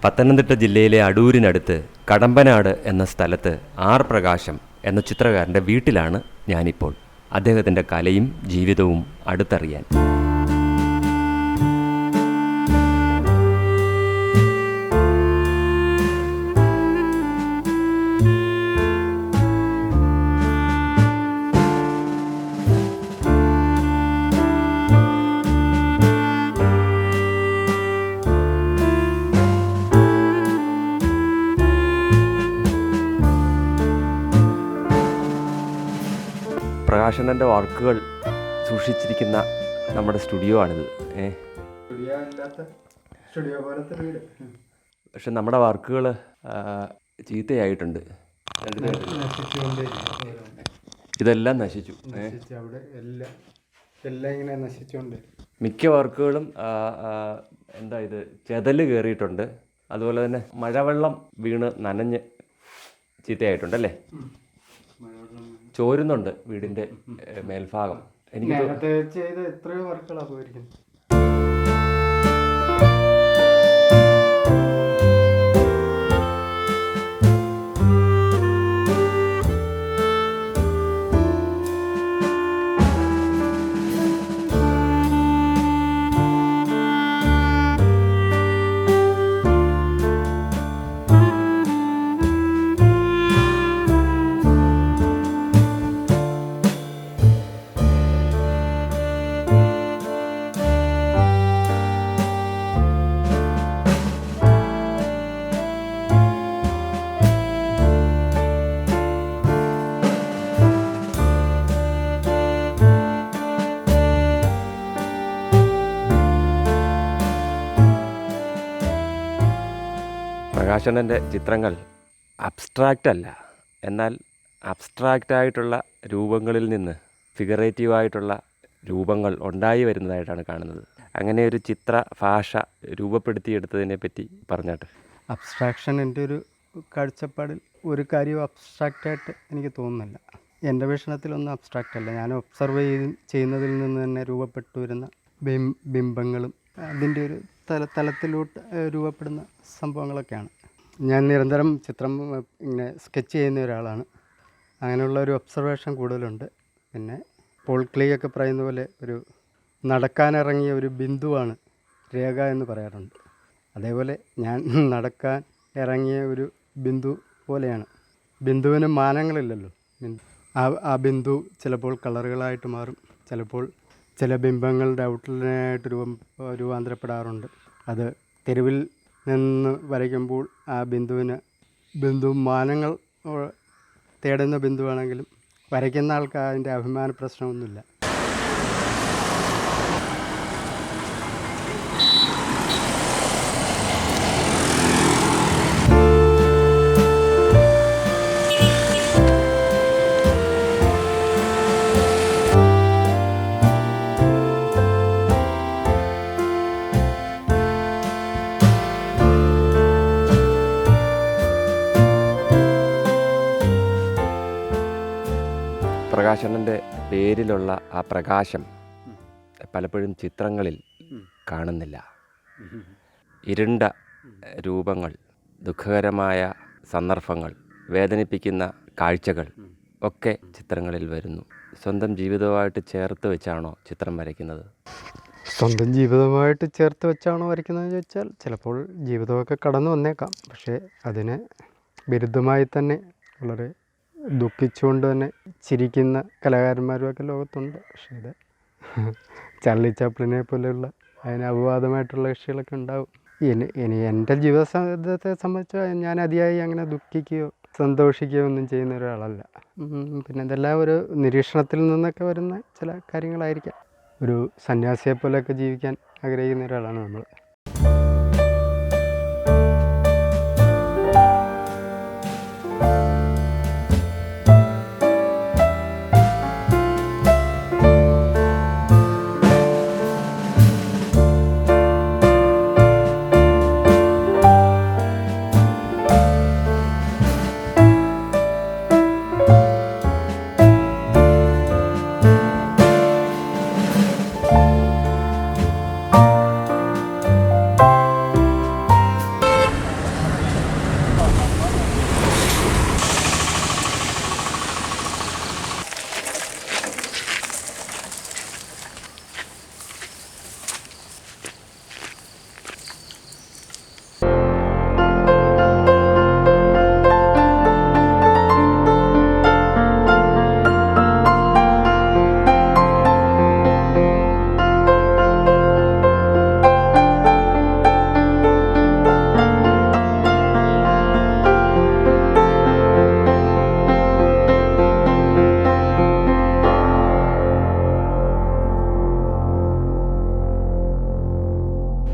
പത്തനംതിട്ട ജില്ലയിലെ അടൂരിനടുത്ത് കടമ്പനാട് എന്ന സ്ഥലത്ത് ആർ പ്രകാശം എന്ന ചിത്രകാരൻ്റെ വീട്ടിലാണ് ഞാനിപ്പോൾ. അദ്ദേഹത്തിൻ്റെ കലയും ജീവിതവും അടുത്തറിയാൻ. പ്രകാശനൻ്റെ വർക്കുകൾ സൂക്ഷിച്ചിരിക്കുന്ന നമ്മുടെ സ്റ്റുഡിയോ ആണിത്. പക്ഷെ നമ്മുടെ വർക്കുകൾ ചീത്തയായിട്ടുണ്ട്. ഇതെല്ലാം നശിച്ചു. മിക്ക വർക്കുകളും എന്താ ഇത് ചെതല് കയറിയിട്ടുണ്ട്. അതുപോലെ തന്നെ മഴവെള്ളം വീണ് നനഞ്ഞ് ചീത്തയായിട്ടുണ്ടല്ലേ. ചോരുന്നുണ്ട് വീടിൻ്റെ മേൽഭാഗം. എനിക്ക് എത്രയോ വർക്കുകളാണ് പോയിരിക്കുന്നത്. പ്രകാശനൻ്റെ ചിത്രങ്ങൾ അബ്സ്ട്രാക്റ്റ് അല്ല, എന്നാൽ അബ്സ്ട്രാക്റ്റായിട്ടുള്ള രൂപങ്ങളിൽ നിന്ന് ഫിഗറേറ്റീവായിട്ടുള്ള രൂപങ്ങൾ ഉണ്ടായി വരുന്നതായിട്ടാണ് കാണുന്നത്. അങ്ങനെ ഒരു ചിത്ര ഭാഷ രൂപപ്പെടുത്തിയെടുത്തതിനെ പറ്റി പറഞ്ഞാട്ട്. അബ്സ്ട്രാക്ഷൻ എൻ്റെ ഒരു കാഴ്ചപ്പാടിൽ ഒരു കാര്യവും അബ്സ്ട്രാക്റ്റായിട്ട് എനിക്ക് തോന്നുന്നില്ല. എൻ്റെ വീക്ഷണത്തിലൊന്നും അബ്സ്ട്രാക്റ്റ് അല്ല. ഞാൻ ഒബ്സർവ് ചെയ്യുന്നതിൽ നിന്ന് തന്നെ രൂപപ്പെട്ടു വരുന്ന ബിംബങ്ങളും അതിൻ്റെ ഒരു തലത്തിലോട്ട് രൂപപ്പെടുന്ന സംഭവങ്ങളൊക്കെയാണ്. ഞാൻ നിരന്തരം ചിത്രം ഇങ്ങനെ സ്കെച്ച് ചെയ്യുന്ന ഒരാളാണ്. അങ്ങനെയുള്ള ഒരു ഒബ്സർവേഷൻ കൂടുതലുണ്ട്. പിന്നെ പോൾ ക്ലീയൊക്കെ പറയുന്ന പോലെ ഒരു നടക്കാനിറങ്ങിയ ഒരു ബിന്ദുവാണ് രേഖ എന്ന് പറയാറുണ്ട്. അതേപോലെ ഞാൻ നടക്കാൻ ഇറങ്ങിയ ഒരു ബിന്ദു പോലെയാണ്. ബിന്ദുവിന് മാനങ്ങളില്ലല്ലോ. ആ ബിന്ദു ചിലപ്പോൾ കളറുകളായിട്ട് മാറും, ചിലപ്പോൾ ചില ബിംബങ്ങളുടെ ഔട്ട്ലൈനായിട്ട് രൂപാന്തരപ്പെടാറുണ്ട്. അത് തെരുവിൽ നിന്ന് വരയ്ക്കുമ്പോൾ ആ ബിന്ദു മാനങ്ങൾ തേടുന്ന ബിന്ദുവാണെങ്കിലും വരയ്ക്കുന്ന ആൾക്ക് അതിൻ്റെ അഭിമാന പ്രശ്നമൊന്നുമില്ല. പ്രകാശനൻ്റെ പേരിലുള്ള ആ പ്രകാശം പലപ്പോഴും ചിത്രങ്ങളിൽ കാണുന്നില്ല. ഇരുണ്ട രൂപങ്ങൾ, ദുഃഖകരമായ സന്ദർഭങ്ങൾ, വേദനിപ്പിക്കുന്ന കാഴ്ചകൾ ഒക്കെ ചിത്രങ്ങളിൽ വരുന്നു. സ്വന്തം ജീവിതവുമായിട്ട് ചേർത്ത് വെച്ചാണോ ചിത്രം വരയ്ക്കുന്നത്? സ്വന്തം ജീവിതവുമായിട്ട് ചേർത്ത് വെച്ചാണോ വരയ്ക്കുന്നതെന്ന് ചോദിച്ചാൽ ചിലപ്പോൾ ജീവിതമൊക്കെ കടന്നു വന്നേക്കാം. പക്ഷേ അതിന് വിരുദ്ധമായി തന്നെ വളരെ ദുഃഖിച്ചുകൊണ്ട് തന്നെ ചിരിക്കുന്ന കലാകാരന്മാരുമൊക്കെ ലോകത്തുണ്ട്. പക്ഷേ ഇത് ചാർലി ചാപ്ലിനെ പോലെയുള്ള അതിന് അപവാദമായിട്ടുള്ള കക്ഷികളൊക്കെ ഉണ്ടാവും. ഇനി എൻ്റെ ജീവിതത്തെ സംബന്ധിച്ച് ഞാൻ അതിയായി അങ്ങനെ ദുഃഖിക്കുകയോ സന്തോഷിക്കുകയോ ഒന്നും ചെയ്യുന്ന ഒരാളല്ല. പിന്നെ ഇതെല്ലാം ഒരു നിരീക്ഷണത്തിൽ നിന്നൊക്കെ വരുന്ന ചില കാര്യങ്ങളായിരിക്കാം. ഒരു സന്യാസിയെ പോലെയൊക്കെ ജീവിക്കാൻ ആഗ്രഹിക്കുന്ന ഒരാളാണ് നമ്മൾ.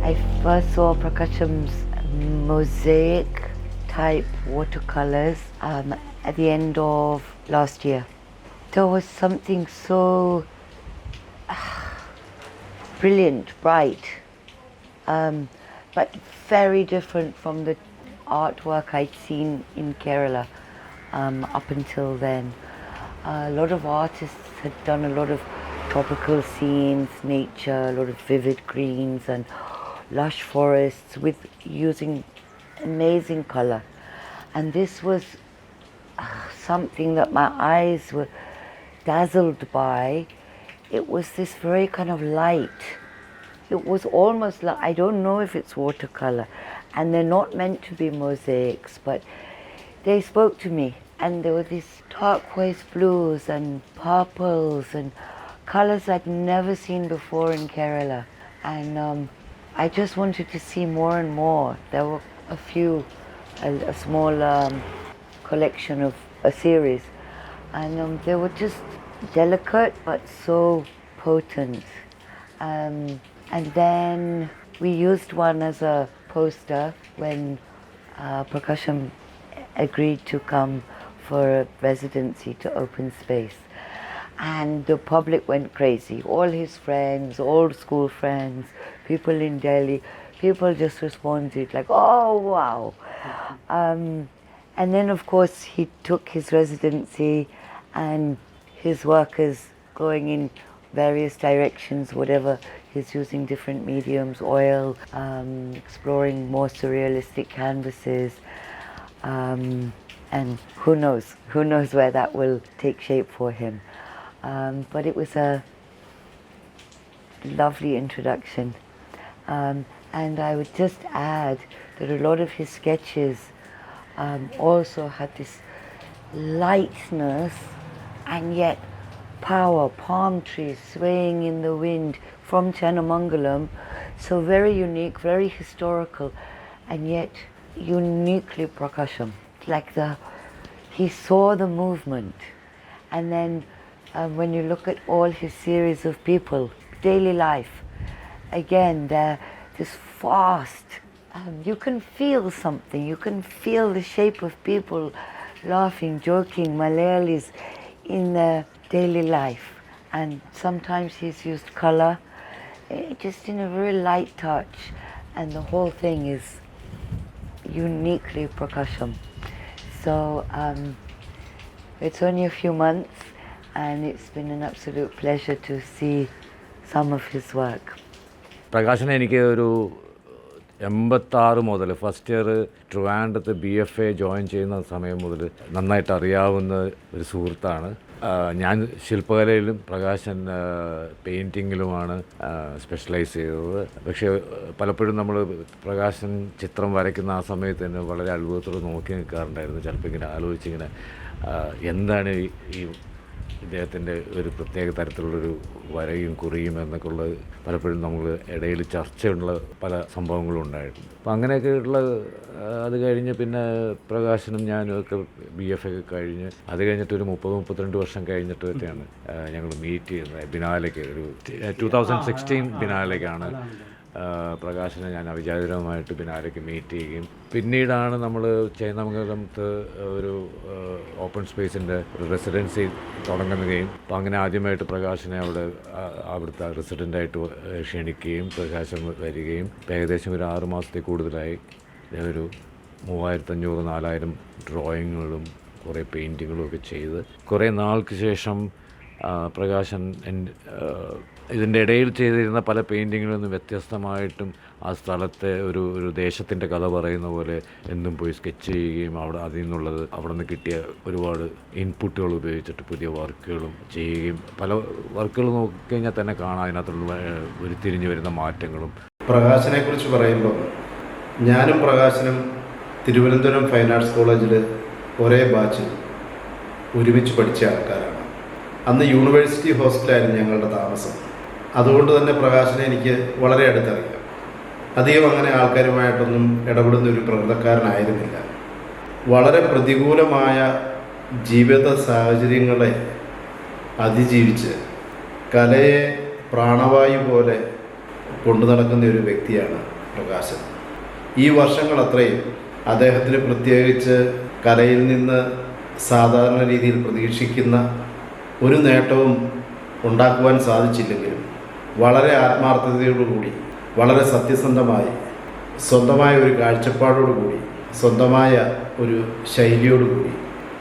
I first saw Prakasham's mosaic type watercolors at the end of last year. There was something so brilliant, bright, but very different from the artwork I'd seen in Kerala up until then. A lot of artists had done a lot of tropical scenes, nature, a lot of vivid greens and lush forests with using amazing color. And this was something that my eyes were dazzled by. It was this very kind of light. It was almost like, I don't know if it's watercolor, and they're not meant to be mosaics, but they spoke to me. And there were these turquoise blues and purples and colors I'd never seen before in Kerala. And I just wanted to see more and more. There were a small collection of a series, and they were just delicate but so potent. And then we used one as a poster when Prakasham agreed to come for a residency to Open Space. And the public went crazy. All his friends, old school friends, people in Delhi, people just responded like, oh, wow. And then, of course, he took his residency and his work is going in various directions, whatever. He's using different mediums, oil, exploring more surrealistic canvases. And who knows where that will take shape for him. But it was a lovely introduction. And I would just add that a lot of his sketches also had this lightness and yet power, palm trees swaying in the wind from Channamangalam. So very unique, very historical, and yet uniquely Prakasham. Like he saw the movement. And then when you look at all his series of people, daily life, again, they're this fast. You can feel something. You can feel the shape of people laughing, joking, Malayalis in their daily life. And sometimes he's used color, just in a very light touch. And the whole thing is uniquely Prakasham. So it's only a few months, and it's been an absolute pleasure to see some of his work. പ്രകാശനെ എനിക്ക് ഒരു 86 മുതൽ first year ട്രിവാൻഡ്രത്ത് BFA join ചെയ്യുന്ന സമയം മുതൽ നന്നായിട്ട് അറിയാവുന്ന ഒരു സുഹൃത്താണ്. ഞാൻ ശില്പകലയിലും പ്രകാശൻ പെയിൻറ്റിങ്ങിലുമാണ് സ്പെഷ്യലൈസ് ചെയ്തത്. പക്ഷേ പലപ്പോഴും നമ്മൾ പ്രകാശൻ ചിത്രം വരയ്ക്കുന്ന ആ സമയത്ത് തന്നെ വളരെ അത്ഭുതത്തോടെ നോക്കി നിൽക്കാറുണ്ടായിരുന്നു. ചിലപ്പോൾ ഇങ്ങനെ ആലോചിച്ചിങ്ങനെ എന്താണ് ഈ ഇദ്ദേഹത്തിൻ്റെ ഒരു പ്രത്യേക തരത്തിലുള്ളൊരു വരയും കുറിയും എന്നൊക്കെ ഉള്ളത് പലപ്പോഴും നമ്മൾ ഇടയിൽ ചർച്ചയുള്ള പല സംഭവങ്ങളും ഉണ്ടായിട്ടുണ്ട്. അപ്പം അങ്ങനെയൊക്കെയുള്ള അത് കഴിഞ്ഞ് പിന്നെ പ്രകാശനും ഞാനും ഒക്കെ BF ഒക്കെ കഴിഞ്ഞ് അത് കഴിഞ്ഞിട്ട് ഒരു 30-32 വർഷം കഴിഞ്ഞിട്ടൊക്കെയാണ് ഞങ്ങൾ മീറ്റ് ചെയ്യുന്നത്. ബിനാലയ്ക്ക് ഒരു 2016 ബിനാലയ്ക്കാണ് പ്രകാശനെ ഞാൻ അവിചാരിതമായിട്ട് ബിനാലയ്ക്ക് മീറ്റ് ചെയ്യുകയും പിന്നീടാണ് നമ്മൾ ചേന്നമംഗലത്ത് ഒരു ഓപ്പൺ സ്പേസിൻ്റെ റെസിഡൻസി തുടങ്ങുകയും അപ്പം അങ്ങനെ ആദ്യമായിട്ട് പ്രകാശനെ അവിടുത്തെ റെസിഡൻ്റായിട്ട് ക്ഷണിക്കുകയും പ്രകാശം വരികയും ഏകദേശം ഒരു 6 മാസത്തിൽ കൂടുതലായി ഒരു 3500-4000 ഡ്രോയിങ്ങുകളും കുറേ പെയിൻറ്റിങ്ങുകളും ഒക്കെ ചെയ്ത് കുറേ നാൾക്ക് ശേഷം പ്രകാശൻ ഇതിൻ്റെ ഇടയിൽ ചെയ്തിരുന്ന പല പെയിൻറ്റിങ്ങിൽ നിന്നും വ്യത്യസ്തമായിട്ടും ആ സ്ഥലത്തെ ഒരു ദേശത്തിൻ്റെ കഥ പറയുന്ന പോലെ എന്നും പോയി സ്കെച്ച് ചെയ്യുകയും അതിൽ നിന്നുള്ളത് അവിടെ നിന്ന് കിട്ടിയ ഒരുപാട് ഇൻപുട്ടുകൾ ഉപയോഗിച്ചിട്ട് പുതിയ വർക്കുകളും ചെയ്യുകയും പല വർക്കുകൾ നോക്കിക്കഴിഞ്ഞാൽ തന്നെ കാണാം അതിനകത്തുള്ള ഉരുത്തിരിഞ്ഞു വരുന്ന മാറ്റങ്ങളും. പ്രകാശനെക്കുറിച്ച് പറയുമ്പോൾ ഞാനും പ്രകാശനും തിരുവനന്തപുരം ഫൈൻ ആർട്സ് കോളേജിൽ ഒരേ ബാച്ചിൽ ഒരുമിച്ച് പഠിച്ച ആൾക്കാരാണ്. അന്ന് യൂണിവേഴ്സിറ്റി ഹോസ്റ്റലായിരുന്നു ഞങ്ങളുടെ താമസം. അതുകൊണ്ട് തന്നെ പ്രകാശനെ എനിക്ക് വളരെ അടുത്തറിയാം. അധികം അങ്ങനെ ആൾക്കാരുമായിട്ടൊന്നും ഇടപെടുന്ന ഒരു പ്രകൃതക്കാരനായിരുന്നില്ല. വളരെ പ്രതികൂലമായ ജീവിത സാഹചര്യങ്ങളെ അതിജീവിച്ച് കലയെ പ്രാണവായു പോലെ കൊണ്ടു നടക്കുന്ന ഒരു വ്യക്തിയാണ് പ്രകാശൻ. ഈ വർഷങ്ങൾ അത്രയും അദ്ദേഹത്തിന് പ്രത്യേകിച്ച് കലയിൽ നിന്ന് സാധാരണ രീതിയിൽ പ്രതീക്ഷിക്കുന്ന ഒരു നേട്ടവും ഉണ്ടാക്കുവാൻ സാധിച്ചില്ലെങ്കിലും വളരെ ആത്മാർത്ഥതയോടുകൂടി വളരെ സത്യസന്ധമായി സ്വന്തമായ ഒരു കാഴ്ചപ്പാടോടുകൂടി സ്വന്തമായ ഒരു ശൈലിയോടുകൂടി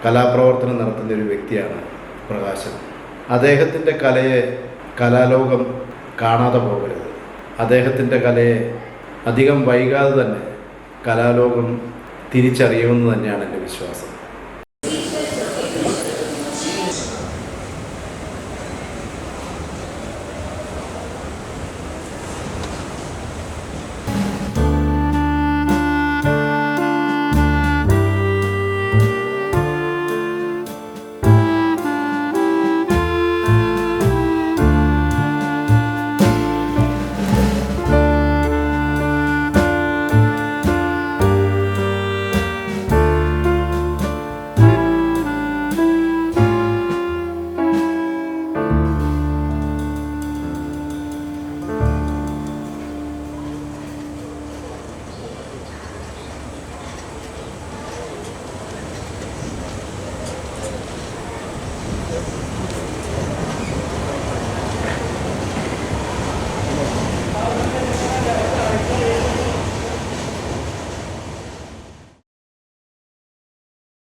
കലാപ്രവർത്തനം നടത്തുന്ന ഒരു വ്യക്തിയാണ് പ്രകാശൻ. അദ്ദേഹത്തിൻ്റെ കലയെ കലാലോകം കാണാതെ പോകരുത്. അദ്ദേഹത്തിൻ്റെ കലയെ അധികം വൈകാതെ തന്നെ കലാലോകം തിരിച്ചറിയുമെന്ന് തന്നെയാണ് എൻ്റെ വിശ്വാസം.